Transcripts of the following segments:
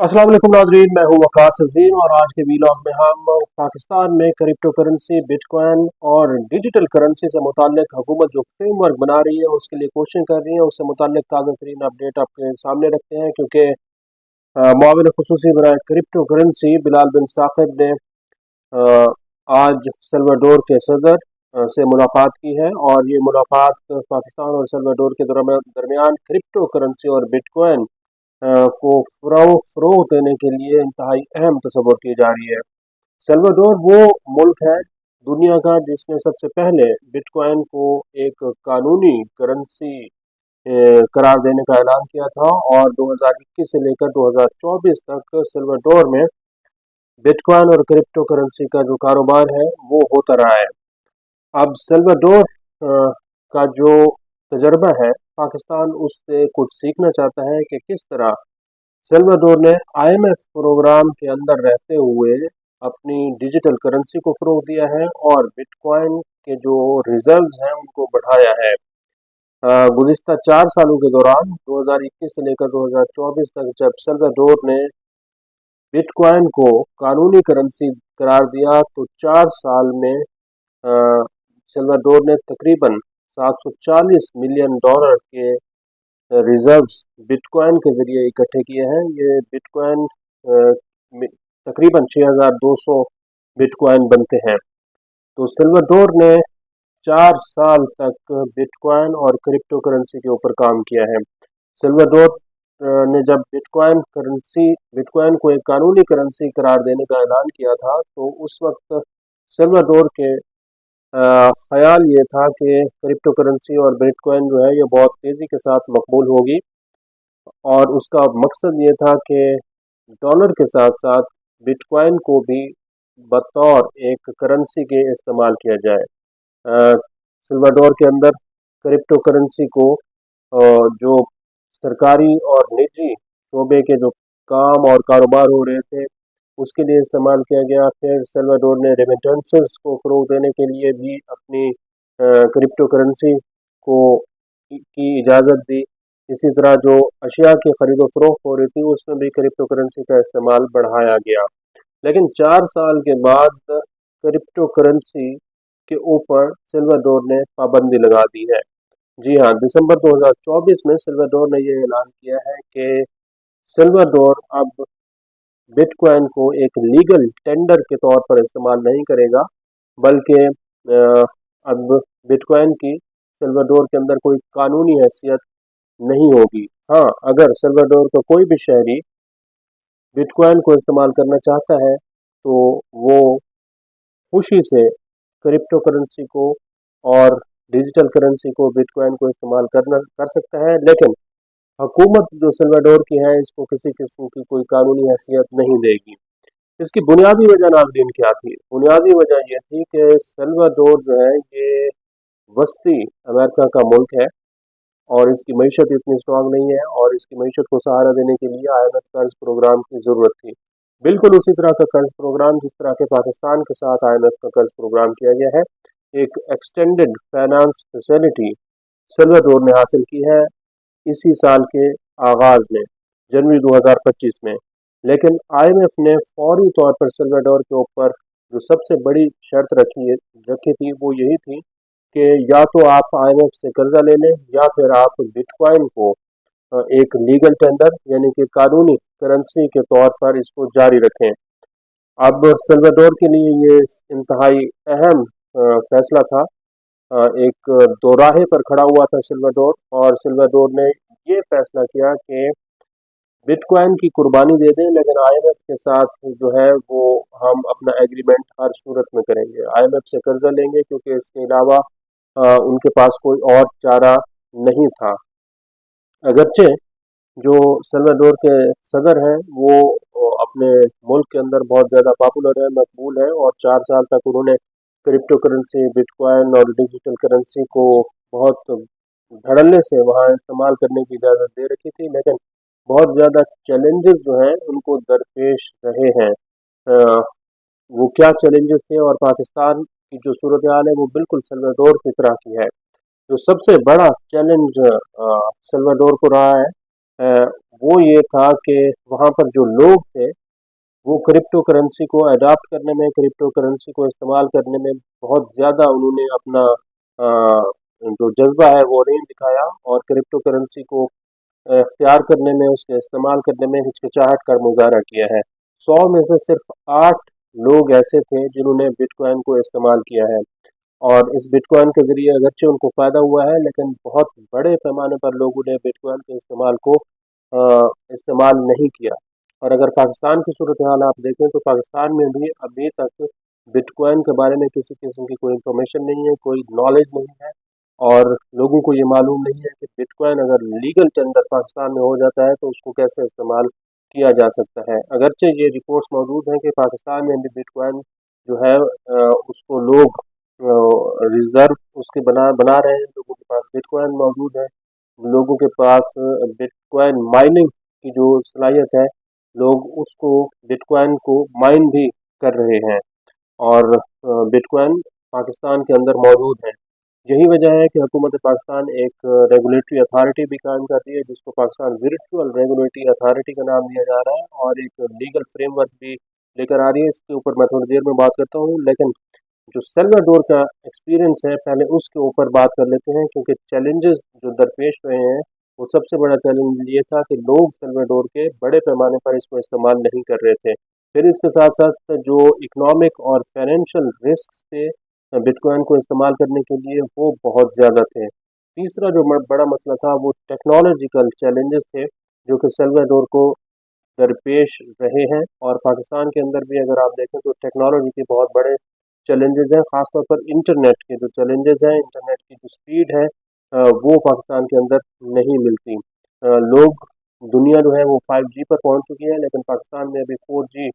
अस्सलाम वालेकुम नाज़रीन, मैं हूं वकास अजीम और आज के वीलॉग में हम पाकिस्तान में क्रिप्टो करेंसी, बिटकॉइन और डिजिटल करेंसी से मुताल्लिक हुकूमत जो फ्रेमवर्क बना रही है उसके लिए कोशिश कर रही है, उससे मुताल्लिक ताज़ा तरीन अपडेट आपके सामने रखते हैं। क्योंकि मुआविन खुसूसी बराए क्रिप्टो करेंसी बिलाल बिन साकिब ने अ, आज सल्वाडोर के सदर से मुलाकात की है और ये मुलाकात पाकिस्तान और सल्वाडोर के दरमियान क्रिप्टो करेंसी और बिटकॉइन को फ़रोग़ देने के लिए इंतहाई अहम तस्वुर की जा रही है। सल्वाडोर वो मुल्क है दुनिया का जिसने सबसे पहले बिटकॉइन को एक कानूनी करेंसी करार देने का ऐलान किया था और 2021 से लेकर 2024 तक सल्वाडोर में बिटकॉइन और क्रिप्टो करेंसी का जो कारोबार है वो होता रहा है। अब सल्वाडोर का जो तजर्बा है, पाकिस्तान उससे कुछ सीखना चाहता है कि किस तरह सल्वाडोर ने आईएमएफ प्रोग्राम के अंदर रहते हुए अपनी डिजिटल करेंसी को फ़रोग़ दिया है और बिटकॉइन के जो रिजर्व्स हैं उनको बढ़ाया है। गुज़िश्ता 4 सालों के दौरान 2021 से लेकर 2024 तक जब सल्वाडोर ने बिटकॉइन को कानूनी करेंसी करार दिया तो 4 साल में सल्वाडोर ने तकरीबन $740 मिलियन के रिजर्व्स बिटकॉइन के ज़रिए इकट्ठे किए हैं। ये बिटकॉइन तकरीबन 6200 बिटकॉइन बनते हैं। तो सल्वाडोर ने 4 साल तक बिटकॉइन और क्रिप्टो करेंसी के ऊपर काम किया है। सल्वाडोर ने जब बिटकॉइन को एक कानूनी करेंसी करार देने का ऐलान किया था तो उस वक्त सल्वाडोर के ख्याल ये था कि क्रिप्टो करेंसी और बिटकॉइन जो है ये बहुत तेज़ी के साथ मकबूल होगी और उसका मकसद ये था कि डॉलर के साथ साथ बिटकॉइन को भी बतौर एक करेंसी के इस्तेमाल किया जाए। सल्वाडोर के अंदर क्रिप्टो करेंसी को जो सरकारी और निजी शोबे के जो काम और कारोबार हो रहे थे उसके लिए इस्तेमाल किया गया। फिर सल्वाडोर ने रेमिटेंसेस को फ़रोग़ देने के लिए भी अपनी क्रिप्टो करेंसी को की इजाज़त दी। इसी तरह जो अशिया की ख़रीदो फ़रोख्त हो रही थी उसमें भी क्रिप्टो करेंसी का इस्तेमाल बढ़ाया गया। लेकिन 4 साल के बाद क्रिप्टो करेंसी के ऊपर सल्वाडोर ने पाबंदी लगा दी है। जी हाँ, दिसंबर 2024 में सल्वाडोर ने ये ऐलान किया है कि सल्वाडोर अब बिटकॉइन को एक लीगल टेंडर के तौर पर इस्तेमाल नहीं करेगा, बल्कि अब बिटकॉइन की सल्वाडोर के अंदर कोई कानूनी हैसियत नहीं होगी। हाँ, अगर सल्वाडोर का कोई भी शहरी बिटकॉइन को इस्तेमाल करना चाहता है तो वो खुशी से क्रिप्टो करेंसी को और डिजिटल करेंसी को बिटकॉइन को इस्तेमाल कर सकता है। लेकिन हुकूमत जो सल्वाडोर की है इसको किसी किस्म की कोई कानूनी हैसियत नहीं देगी। इसकी बुनियादी वजह नाज़रीन क्या थी? बुनियादी वजह ये थी कि सल्वाडोर जो है ये वस्ती अमेरिका का मुल्क है और इसकी मईशत इतनी स्ट्रॉन्ग नहीं है और इसकी मईशत को सहारा देने के लिए आईएमएफ कर्ज प्रोग्राम की ज़रूरत थी। बिल्कुल उसी तरह का कर्ज प्रोग्राम जिस तरह के पाकिस्तान के साथ आईएमएफ का कर्ज प्रोग्राम किया गया है। एक एक्सटेंडेड फाइनेंस फैसिलिटी सल्वाडोर ने हासिल की है इसी साल के आगाज़ में, जनवरी 2025 में। लेकिन आईएमएफ ने फौरी तौर पर सल्वाडोर के ऊपर जो सबसे बड़ी शर्त रखी थी वो यही थी कि या तो आप आईएमएफ से कर्जा ले लें या फिर आप बिटकॉइन को एक लीगल टेंडर यानी कि कानूनी करेंसी के तौर पर इसको जारी रखें। अब सल्वाडोर के लिए ये इंतहाई अहम फैसला था। एक दोराहे पर खड़ा हुआ था सल्वाडोर और सल्वाडोर ने ये फैसला किया कि बिटकॉइन की कुर्बानी दे दें लेकिन आईएमएफ के साथ जो है वो हम अपना एग्रीमेंट हर सूरत में करेंगे, आईएमएफ से कर्जा लेंगे क्योंकि इसके अलावा उनके पास कोई और चारा नहीं था। अगरचे जो सल्वाडोर के सदर हैं वो अपने मुल्क के अंदर बहुत ज़्यादा पॉपुलर है, मकबूल है और 4 साल तक उन्होंने क्रिप्टो करेंसी, बिटकॉइन और डिजिटल करेंसी को बहुत धड़ल्ले से वहाँ इस्तेमाल करने की इजाज़त दे रखी थी। लेकिन बहुत ज़्यादा चैलेंजेस जो हैं उनको दरपेश रहे हैं। वो क्या चैलेंजेस थे और पाकिस्तान की जो सूरत हाल है वो बिल्कुल सल्वाडोर की तरह की है। जो सबसे बड़ा चैलेंज सल्वाडोर को रहा है वो ये था कि वहाँ पर जो लोग थे वो क्रिप्टो करेंसी को अडॉप्ट करने में, क्रिप्टो करेंसी को इस्तेमाल करने में बहुत ज़्यादा उन्होंने अपना जो जज्बा है वो नहीं दिखाया, और क्रिप्टो करेंसी को इख्तियार करने में, उसके इस्तेमाल करने में हिचकिचाहट का मुजाहरा किया है। 100 में से सिर्फ 8 लोग ऐसे थे जिन्होंने बिटकॉइन को इस्तेमाल किया है, और इस बिटकॉइन के ज़रिए अगरचे उनको फ़ायदा हुआ है, लेकिन बहुत बड़े पैमाने पर लोगों ने बिटकॉइन के इस्तेमाल को इस्तेमाल नहीं किया। और अगर पाकिस्तान की सूरत हाल आप देखें तो पाकिस्तान में भी अभी तक बिटकॉइन के बारे में किसी किस्म की कोई इन्फॉर्मेशन नहीं है, कोई नॉलेज नहीं है, और लोगों को ये मालूम नहीं है कि बिटकॉइन अगर लीगल टेंडर पाकिस्तान में हो जाता है तो उसको कैसे इस्तेमाल किया जा सकता है। अगरचे ये रिपोर्ट्स मौजूद हैं कि पाकिस्तान में भी बिटकॉइन जो है उसको लोग रिजर्व उसके बना बना रहे हैं, लोगों के पास बिटकॉइन मौजूद है, लोगों के पास बिटकॉइन माइनिंग की जो सलाहियत है, लोग उसको बिटकॉइन को माइन भी कर रहे हैं, और बिटकॉइन पाकिस्तान के अंदर मौजूद है। यही वजह है कि हुकूमत पाकिस्तान एक रेगुलेटरी अथॉरिटी भी कायम कर रही है, जिसको पाकिस्तान वर्चुअल रेगुलेटरी अथॉरिटी का नाम दिया जा रहा है, और एक लीगल फ्रेमवर्क भी लेकर आ रही है। इसके ऊपर मैं थोड़ी देर में बात करता हूँ, लेकिन जो सेल्वाडोर का एक्सपीरियंस है पहले उसके ऊपर बात कर लेते हैं, क्योंकि चैलेंजेस जो दरपेश रहे हैं, वो सबसे बड़ा चैलेंज ये था कि लोग सेल्वाडोर के बड़े पैमाने पर इसको इस्तेमाल नहीं कर रहे थे। फिर इसके साथ साथ जो इकोनॉमिक और फाइनेंशियल रिस्क थे बिटकॉइन को इस्तेमाल करने के लिए, वो बहुत ज़्यादा थे। तीसरा जो बड़ा मसला था वो टेक्नोलॉजिकल चैलेंजेस थे, जो कि सेल्वाडोर को दरपेश रहे हैं, और पाकिस्तान के अंदर भी अगर आप देखें तो टेक्नोलॉजी के बहुत बड़े चैलेंजेस हैं, ख़ासतौर पर इंटरनेट के जो चैलेंजेस हैं, इंटरनेट की जो स्पीड है वो पाकिस्तान के अंदर नहीं मिलती। लोग दुनिया जो है वो 5G पर पहुंच चुकी है, लेकिन पाकिस्तान में अभी 4G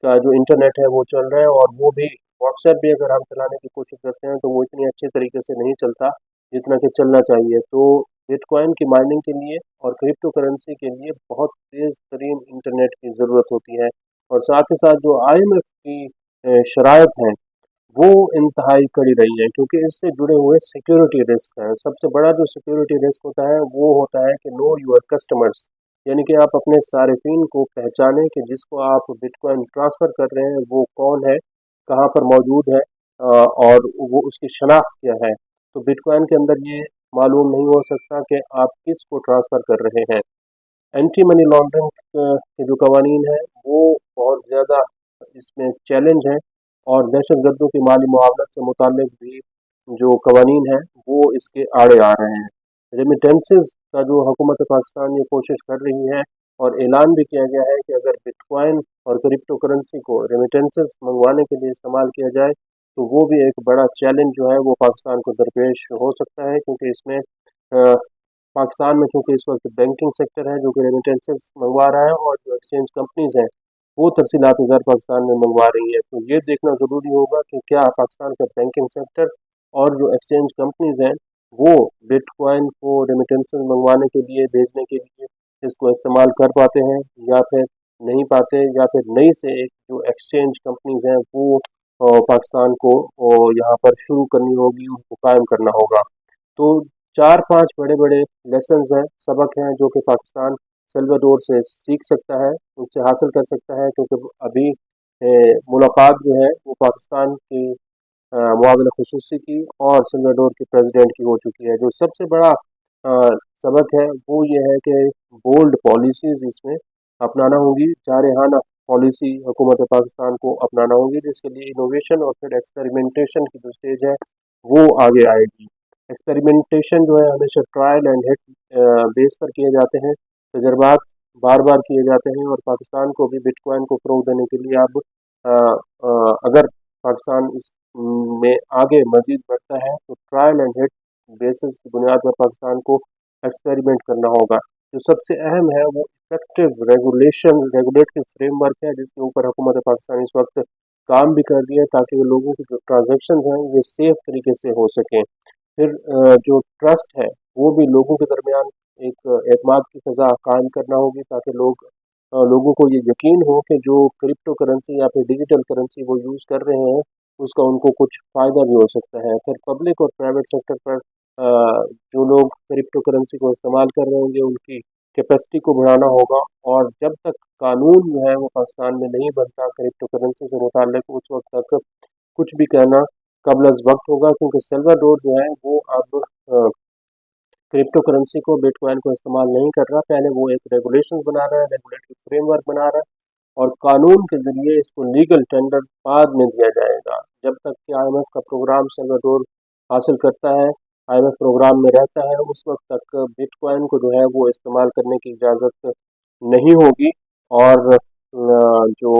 का जो इंटरनेट है वो चल रहा है, और वो भी व्हाट्सएप भी अगर हम चलाने की कोशिश करते हैं तो वो इतनी अच्छे तरीके से नहीं चलता जितना कि चलना चाहिए। तो बिटकॉइन की माइनिंग के लिए और क्रिप्टो करेंसी के लिए बहुत तेज़ तरीन इंटरनेट की ज़रूरत होती है, और साथ ही साथ जो IMF की शराइत हैं वो इंतहाई कड़ी रही है, क्योंकि इससे जुड़े हुए सिक्योरिटी रिस्क हैं। सबसे बड़ा जो सिक्योरिटी रिस्क होता है वो होता है कि नो योर कस्टमर्स, यानी कि आप अपने सार्फिन को पहचानें कि जिसको आप बिटकॉइन ट्रांसफ़र कर रहे हैं वो कौन है, कहाँ पर मौजूद है, और वो उसकी शनाख्त क्या है। तो बिटकॉइन के अंदर ये मालूम नहीं हो सकता कि आप किस को ट्रांसफ़र कर रहे हैं। एंटी मनी लॉन्ड्रिंग के जो कवानीन हैं वो बहुत ज़्यादा इसमें चैलेंज हैं, और दहशत गर्दों की माली मुआवनत से मुताल्लिक भी जो कवानीन हैं वो इसके आड़े आ रहे हैं। रेमिटेंसेस का जो हुकूमत पाकिस्तान ये कोशिश कर रही है, और ऐलान भी किया गया है कि अगर बिटकॉइन और क्रिप्टो करेंसी को रेमिटेंसेस मंगवाने के लिए इस्तेमाल किया जाए तो वो भी एक बड़ा चैलेंज जो है वो पाकिस्तान को दरपेश हो सकता है, क्योंकि इसमें पाकिस्तान में चूँकि इस वक्त बैंकिंग सेक्टर है जो कि रेमिटेंसेस मंगवा रहा है, और जो एक्सचेंज कंपनीज़ हैं वो तरसीलात ज़र पाकिस्तान में मंगवा रही हैं। तो ये देखना ज़रूरी होगा कि क्या पाकिस्तान का बैंकिंग सेक्टर और जो एक्सचेंज कंपनीज़ हैं वो बिटकॉइन को रेमिटेंसेस मंगवाने के लिए, भेजने के लिए इसको इस्तेमाल कर पाते हैं या फिर नहीं पाते, या फिर नई से एक जो एक्सचेंज कंपनीज़ हैं वो पाकिस्तान को यहाँ पर शुरू करनी होगी, उनको कायम करना होगा। तो 4-5 बड़े-बड़े लेसन्स हैं, सबक हैं जो कि पाकिस्तान सल्वाडोर से सीख सकता है, उनसे हासिल कर सकता है, क्योंकि अभी मुलाकात जो है वो पाकिस्तान की मुआविन ख़ुसूसी की और सल्वाडोर के प्रेसिडेंट की हो चुकी है। जो सबसे बड़ा सबक है वो ये है कि बोल्ड पॉलिसीज़ इसमें अपनाना होंगी, जारहाना पॉलिसी हुकूमत पाकिस्तान को अपनाना होगी, जिसके लिए इनोवेशन और फिर एक्सपेरिमेंटेशन की जो स्टेज है वो आगे आएगी। एक्सपेरिमेंटेशन जो है हमेशा ट्रायल एंड हिट बेस पर किए जाते हैं, तजर्बात बार बार किए जाते हैं, और पाकिस्तान को भी बिटकॉइन को फ़रोग़ देने के लिए अब अगर पाकिस्तान इस में आगे मज़ीद बढ़ता है तो ट्रायल एंड हिट बेसिस की बुनियाद पर पाकिस्तान को एक्सपेरिमेंट करना होगा। जो सबसे अहम है वो इफेक्टिव रेगुलेटरी फ्रेमवर्क है, जिसके ऊपर हुकूमत पाकिस्तान इस वक्त काम भी कर रही है, ताकि लोगों की जो ट्रांजेक्शन हैं ये सेफ़ तरीके से हो सकें। फिर जो ट्रस्ट है वो भी लोगों के दरमियान एक एतमाद की फ़ज़ा कायम करना होगी, ताकि लोगों को ये यकीन हो कि जो क्रिप्टो करेंसी या फिर डिजिटल करेंसी वो यूज़ कर रहे हैं उसका उनको कुछ फ़ायदा भी हो सकता है। फिर पब्लिक और प्राइवेट सेक्टर पर जो लोग क्रिप्टो करेंसी को इस्तेमाल कर रहे होंगे उनकी कैपेसिटी को बढ़ाना होगा। और जब तक कानून जो है वो पाकिस्तान में नहीं बनता क्रिप्टो करेंसी से मुताल्लिक, उस वक्त तक कुछ भी कहना कबल अज़ वक्त होगा, क्योंकि सल्वाडोर जो है वो अब क्रिप्टो करेंसी को, बिटकॉइन को इस्तेमाल नहीं कर रहा। पहले वो एक रेगुलेशन बना रहा है, रेगुलेटरी फ्रेमवर्क बना रहा है, और कानून के ज़रिए इसको लीगल टेंडर बाद में दिया जाएगा। जब तक कि IMF का प्रोग्राम सल्वाडोर हासिल करता है, IMF प्रोग्राम में रहता है, उस वक्त तक बिटकॉइन को जो है वो इस्तेमाल करने की इजाज़त नहीं होगी। और जो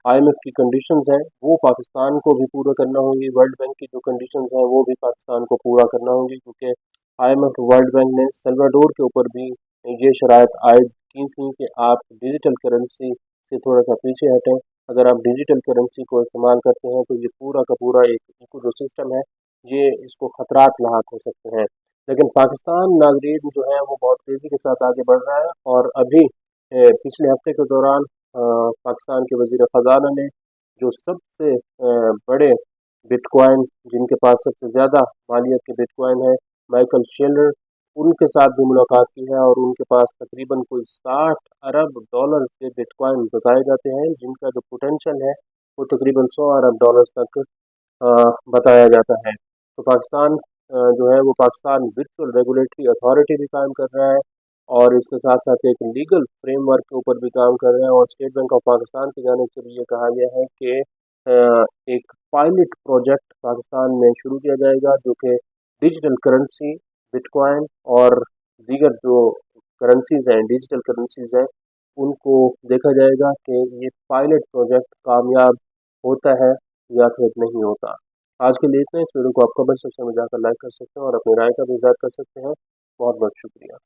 IMF की कंडीशंस हैं वो पाकिस्तान को भी पूरा करना होंगी, वर्ल्ड बैंक की जो कंडीशंस हैं वो भी पाकिस्तान को पूरा करना होंगी, क्योंकि IMF वर्ल्ड बैंक ने सल्वाडोर के ऊपर भी ये शराइत आयद की थी कि आप डिजिटल करेंसी से थोड़ा सा पीछे हटें। अगर आप डिजिटल करेंसी को इस्तेमाल करते हैं तो ये पूरा का पूरा एक इको सिस्टम है, ये इसको ख़तरात लाहक हो सकते हैं। लेकिन पाकिस्तान नाज़रीन जो है वो बहुत तेज़ी के साथ आगे बढ़ रहा है। और अभी पिछले हफ्ते के दौरान पाकिस्तान के वज़ीर ख़जाना ने जो सबसे बड़े बिटकॉइन, जिनके पास सबसे ज़्यादा मालियत के बिटकॉइन है, माइकल शेलर, उनके साथ भी मुलाकात की है। और उनके पास तकरीबन कोई 60 अरब डॉलर के बिटकॉइन बताए जाते हैं, जिनका जो पोटेंशियल है वो तकरीबन 100 अरब डॉलर तक बताया जाता है। तो पाकिस्तान जो है वो पाकिस्तान वर्चुअल रेगुलेटरी अथॉरिटी भी कायम कर रहा है, और इसके साथ साथ एक लीगल फ्रेमवर्क के ऊपर भी काम कर रहा है। और स्टेट बैंक ऑफ पाकिस्तान की जानिब से भी ये कहा गया है कि एक पायलट प्रोजेक्ट पाकिस्तान में शुरू किया जाएगा, जो कि डिजिटल करेंसी, बिटकॉइन और दीगर जो करेंसीज़ हैं, डिजिटल करेंसीज़ हैं, उनको देखा जाएगा कि ये पायलट प्रोजेक्ट कामयाब होता है या फिर नहीं होता। आज के लिए इतना। इस वीडियो को आप कमेंट सेक्शन में जाकर लाइक कर सकते हैं और अपनी राय का भी इज़हार कर सकते हैं। बहुत बहुत शुक्रिया।